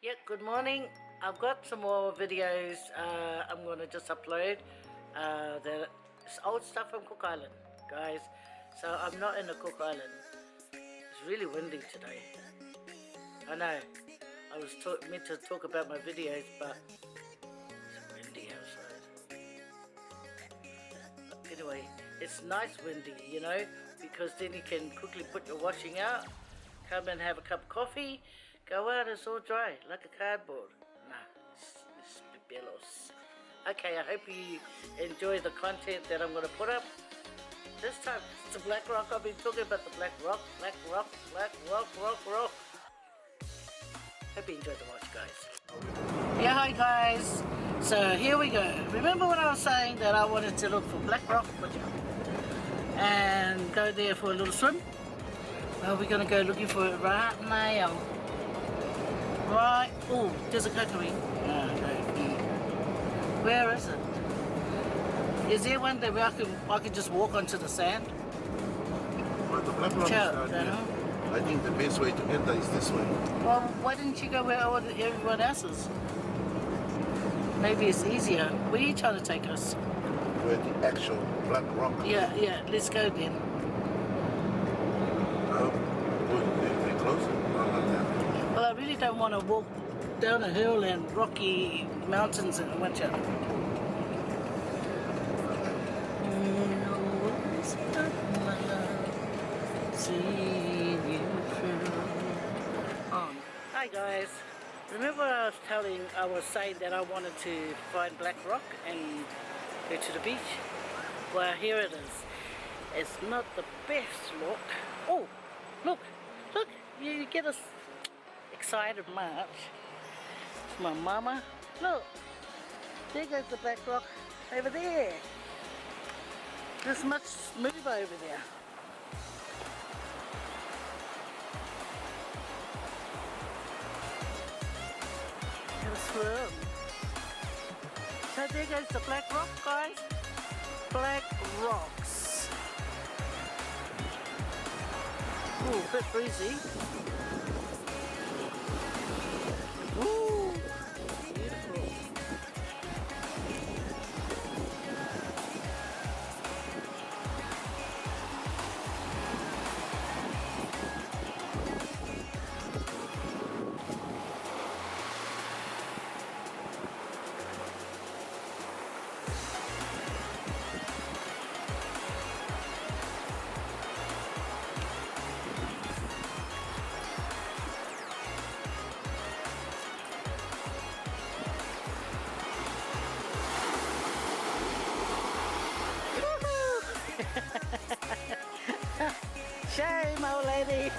Yeah, good morning. I've got some more videos I'm going to just upload. It's old stuff from Cook Island, guys. So I'm not in the Cook Island. It's really windy today. I know. I was meant to talk about my videos, but it's windy outside. But anyway, it's nice windy, you know, because then you can quickly put your washing out, come and have a cup of coffee, go out, it's all dry, like a cardboard. Nah, it's pepelos. Okay, I hope you enjoy the content that I'm going to put up. This time, it's the Black Rock. I've been talking about the Black Rock. Hope you enjoyed the watch, guys. Yeah, hi guys. So here we go. Remember when I was saying that I wanted to look for Black Rock and go there for a little swim? Well, we're going to go looking for it right now. Right. Oh, there's a coconut. Okay. Where is it? Is there one that where I can just walk onto the sand? Well, the Black Rock is down here. I think the best way to enter is this way. Well, why didn't you go where everyone else is? Maybe it's easier. Where are you trying to take us? Where the actual Black Rock is. Yeah, let's go then. Oh, they're closer. Not that. Well, I really don't want to walk down a hill and rocky mountains in the winter. Hi guys, remember I was saying that I wanted to find Black Rock and go to the beach? Well, here it is. It's not the best look. Oh, look, you get us excited much. It's my mama. Look, there goes the Black Rock over there. There's much smoother over there. Swim. So there goes the Black Rock, guys. Black Rocks. Ooh, a bit breezy. Ooh, beautiful. Shame, old lady.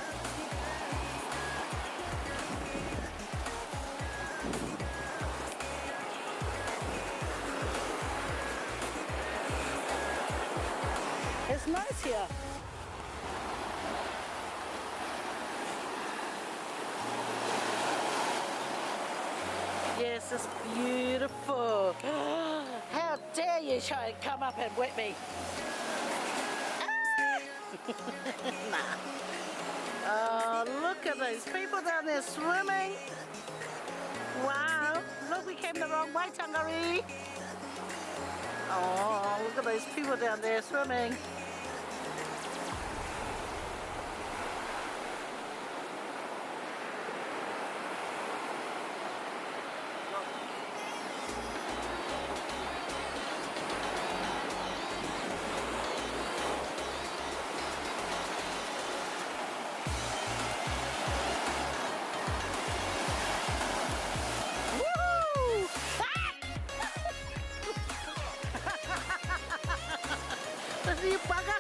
It's nice here. Yes, it's beautiful. How dare you try and come up and wet me? Nah. Oh, look at those people down there swimming. Wow. Look, we came the wrong way, Tangari. Oh, look at those people down there swimming. You bugger!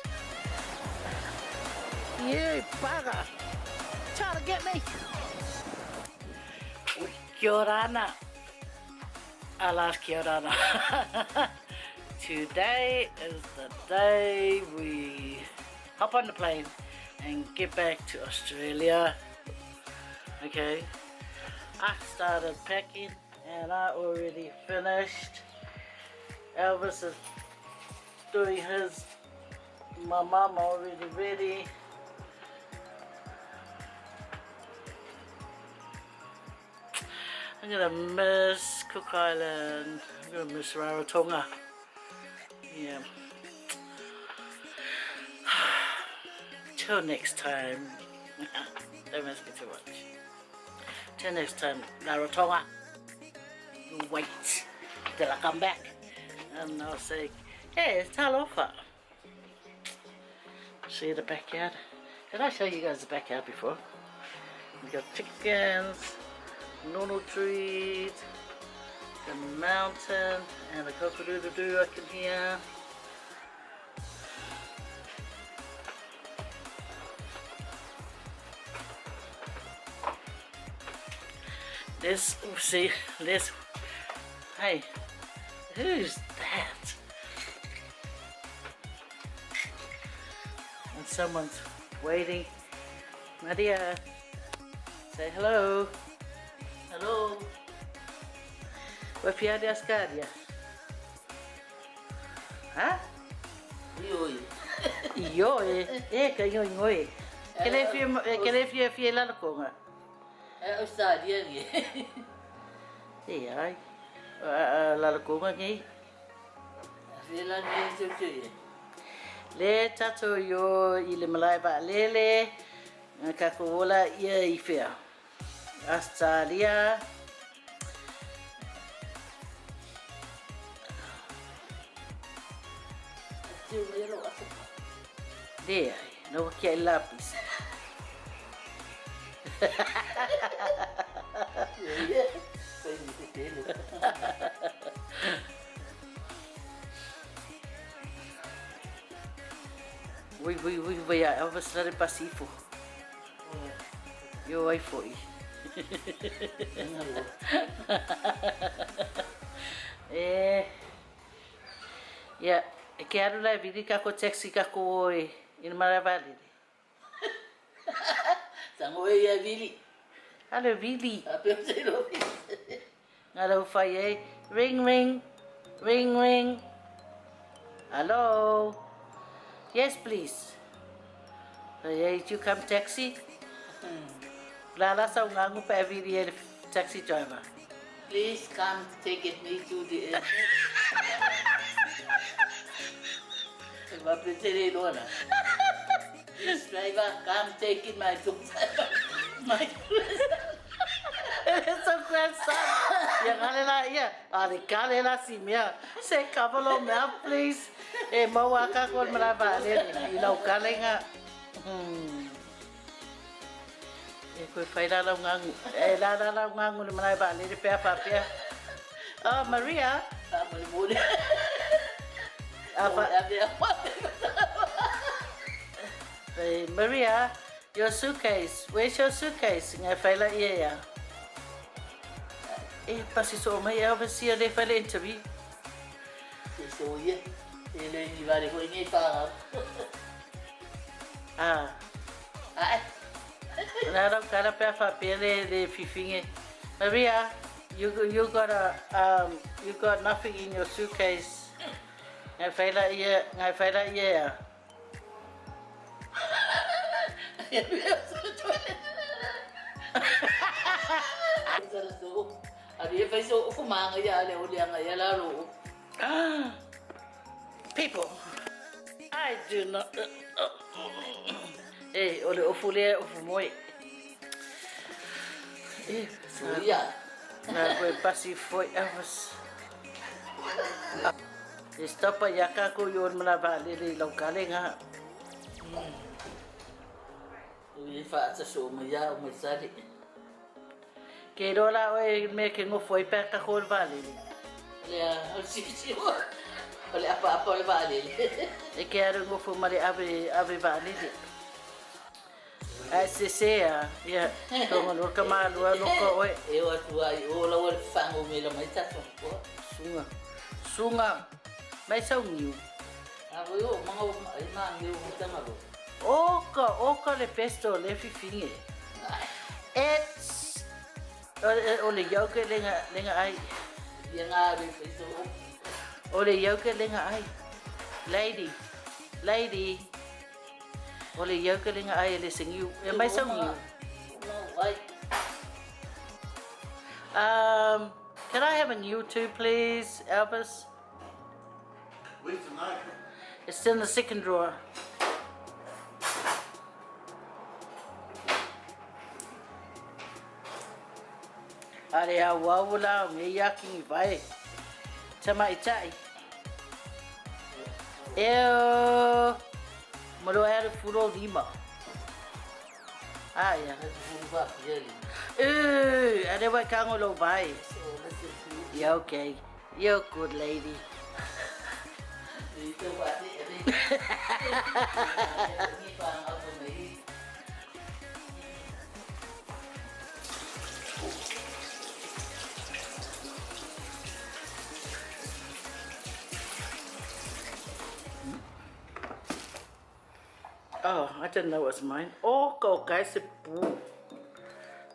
You bugger! Trying to get me! Kia ora. Alas, kia ora. Today is the day we hop on the plane and get back to Australia. Okay, I started packing and I already finished. Elvis is doing his. My mom already ready. I'm gonna miss Cook Island. I'm gonna miss Rarotonga. Yeah. Till next time. Don't miss me too much. Till next time, Rarotonga. You wait till I come back. And I'll say, hey, it's Talofa. See the backyard? Did I show you guys the backyard before? We got chickens, noodle trees, the mountain, and the cockadoo-doo I can hear. This, see, this, hey, who's that? And someone's waiting. Maria, say hello. Hello. Vai fiar de ascaria? Hã? Ioi. Ioi? Que ioi. Querer fiar lá no Conga? É o sadia ali. Sim, ai. Lá no Conga aqui. Vila ni tutu. Le tato yo I le malai ba lele. Kakola ia I fia. Australia. There, no que lápis. Vai a vassoura de Pacífico. Eu aí foi. Yeah, quero lá vir cá com taxi cá com oi, in Maravali. Sango ia Vili. Hello, Vili. Ape zero. Hello, Faye. Ring, ring, ring, ring. Hello. Yes, please. Faye, you come taxi? Lala sa ngangu pa Vili taxi driver. Please come take me to the airport. Va prendere l'ora. Please driver, come take it my my It's a grandson. Yang alala iya, ari kalela si mia. Say kabalo mia please. Mawa ka kon malaba le ilaw kalenga. Ko fai la ngangu. La ngangu ni malaba le pe pa pe. Oh Maria. Hey, Maria, your suitcase. Where's your suitcase? Ngai fai la ia. Pasi so mai overseer de fai la interview. So yeah, ele ni vale ko ni pa. Nada cara pe fa pe de fifinge. Maria, you got nothing in your suitcase. Ngai fai la ia. People, I do not. Hey, ole ofule ofumoi. So yeah. Na koe pasi foi avas. Stapa yaka ko yon malaba le lokale nga. Ui fa sa so mo ya mo sari. Ke rola o me ke ngo foi pe ka ko vale. Le a si. Ole apa le vale. E ke ara ngo fu mari ave vale. Sea, ya, como lo que más lo loco hoy. Eu atuai, o la o fango me la mai tato. Sunga. Mai sau niu. Eu mango ai mang eu tamago. Oka le pesto le fifinge. It's ole yoke lenga ai. Yang ada itu. Ole yoke lenga ai. Lady. Ole yoke lenga ai le singiu. E mai sau niu. Ai. Can I have a new tube, please, Elvis? Where's the knife? It's in the second drawer. Are a wawula me yaking vai. Tama itai. Eu moro era furo lima. Ah, yeah. Bumba, really. Are wa kangolo vai. So, let's just see. Yeah, okay. You're good lady. Dito ba? Ini parang ako may. Oh, I didn't know it was mine. Oh, go guys.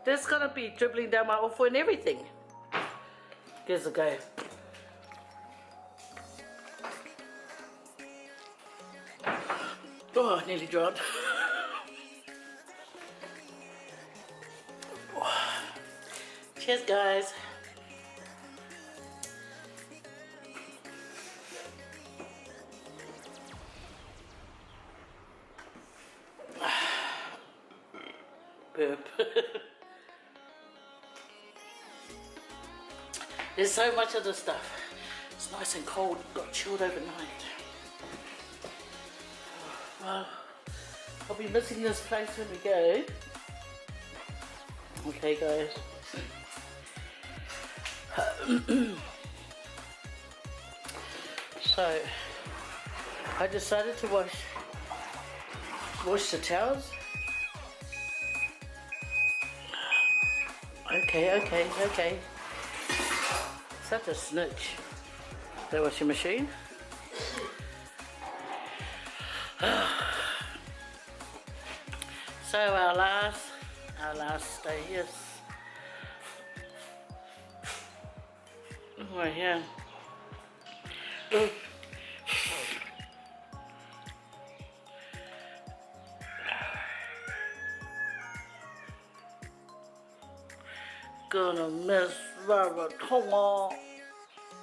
There's gonna be dribbling down my awful and everything. Here's the go. Oh, I nearly drowned. Cheers, guys. Burp. There's so much of this stuff. It's nice and cold. Got chilled overnight. Well, I'll be missing this place when we go. Okay, guys. So, I decided to wash the towels. Okay. Such a snitch. The washing machine. So our last day, yes. Right here. Ooh. Gonna miss Rarotonga.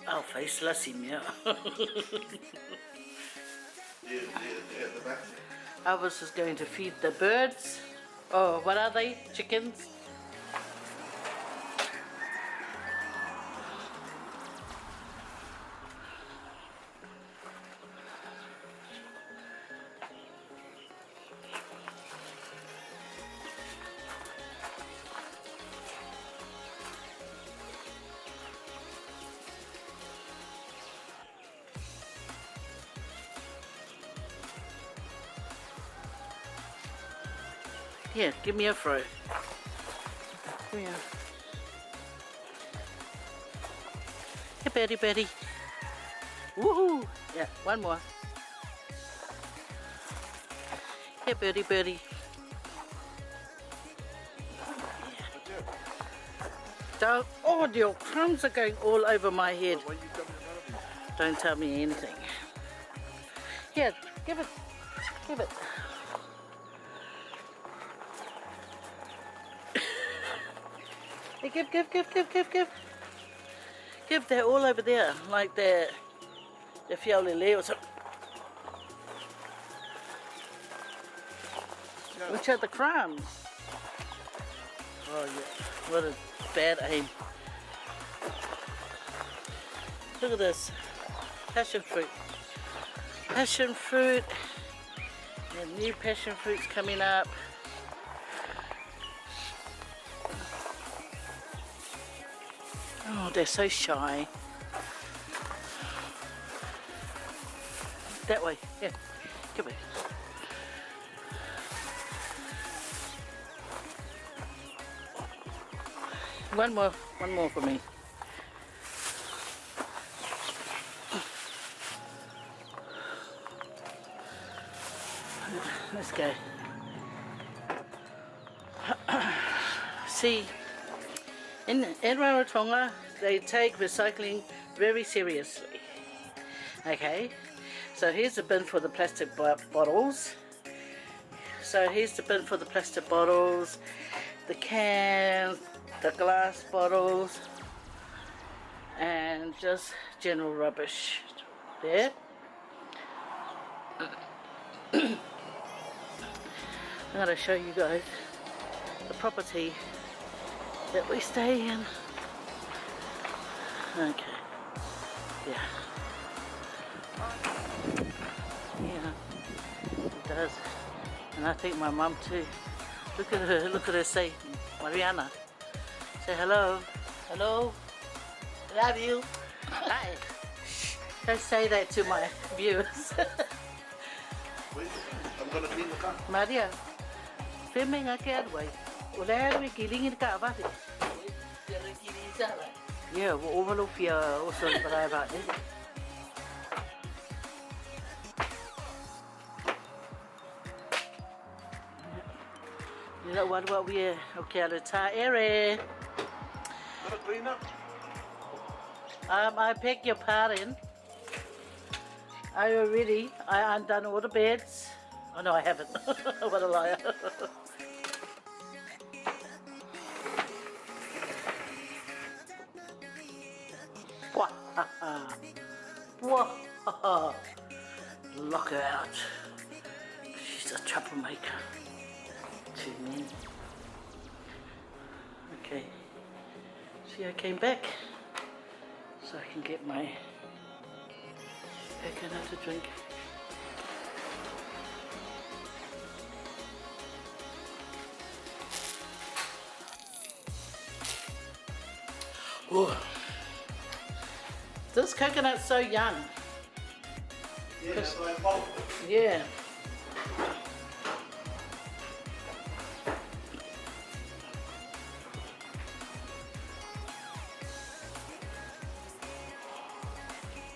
Our face, let's see me. Yeah, the back. Elvis is going to feed the birds. Oh, what are they? Chickens? Here, give me a throw. Come here. Hey, Betty. Woohoo! Yeah, one more. Hey, Betty. Don't, oh, your crumbs are going all over my head. Why you coming out of it? Don't tell me anything. Here, give it. Hey, give. Give, they're all over there, like they're fiaolele or something. Yeah. Which are the crumbs? Oh yeah, what a bad aim. Look at this, passion fruit. And new passion fruits coming up. Oh, they're so shy. That way, yeah, come here. One more for me. Let's go. See, in Rarotonga, they take recycling very seriously. Okay, so here's the bin for the plastic bottles. The cans, the glass bottles, and just general rubbish there. I'm going to show you guys the property that we stay in. Okay, yeah, it does. And I think my mum too. Look at her say, Mariana, say hello. Hello. Love you. Hi. Don't say that to my viewers. Wait, I'm gonna clean the car. Maria, filming a getaway. Wala we killing in ka ba? Jangan kiri salah. Yeah, we overlook your also about it. You know what we okay the tire area. Gotta clean up. I beg your pardon. Are you ready? I undone all the beds. Oh no, I haven't. What a liar. Whoa. Lock her out. She's a troublemaker. Too mean. Okay. See, I came back so I can get my coconut to drink. Ooh. This coconut's so young. Yeah, that's what I thought. Yeah.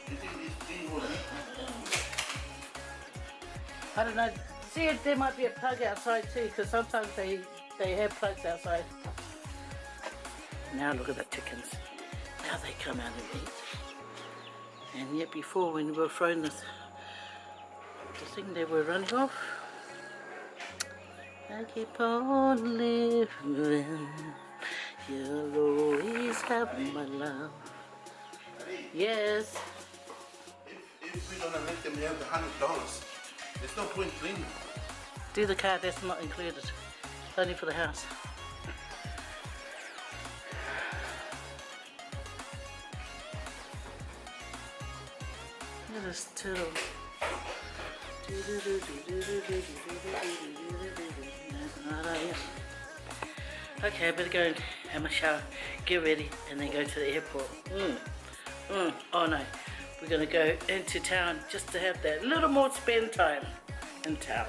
You think these things will eat? I don't know. See if there might be a plug outside too, because sometimes they have plugs outside. Now look at the chickens. Now they come out and eat. And yet before, when we were throwing the thing, they were running off. I keep on living. You'll always have my love. Yes. If we don't let them have the $100, there's no point cleaning. Do the car, that's not included. It's only for the house. Look at this turtle. Okay, I better go and have my shower, get ready, and then go to the airport. Oh no, we're gonna go into town just to have that little more spend time in town.